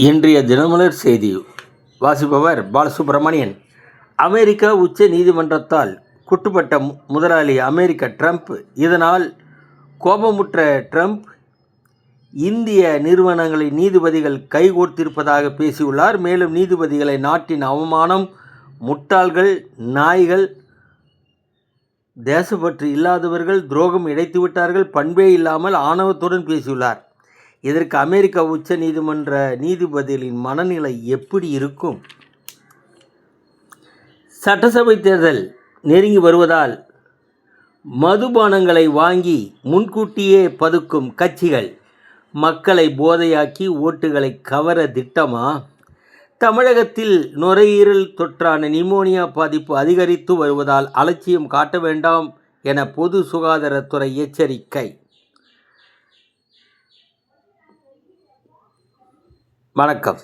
இன்றைய தினமலர் செய்தி வாசிப்பவர் பாலசுப்ரமணியன். அமெரிக்க உச்ச நீதிமன்றத்தால் குட்டுப்பட்ட முதலாளி அமெரிக்க ட்ரம்ப். இதனால் கோபமுற்ற ட்ரம்ப் இந்திய நிறுவனங்களின் நீதிபதிகள் கைகோர்த்திருப்பதாக பேசியுள்ளார். மேலும் நீதிபதிகளை நாட்டின் அவமானம், முட்டாள்கள், நாய்கள், தேசப்பற்று இல்லாதவர்கள், துரோகம் இழைத்துவிட்டார்கள், பண்பே இல்லாமல் ஆணவத்துடன் பேசியுள்ளார். இதற்கு அமெரிக்க உச்ச நீதிமன்ற நீதிபதிகளின் மனநிலை எப்படி இருக்கும்? சட்டசபை தேர்தல் நெருங்கி வருவதால் மதுபானங்களை வாங்கி முன்கூட்டியே பதுக்கும் கட்சிகள் மக்களை போதையாக்கி ஓட்டுகளை கவர திட்டமா? தமிழகத்தில் நுரையீரல் தொற்றான நிமோனியா பாதிப்பு அதிகரித்து வருவதால் அலட்சியம் காட்ட வேண்டாம் என பொது சுகாதாரத்துறை எச்சரிக்கை. வணக்கம்.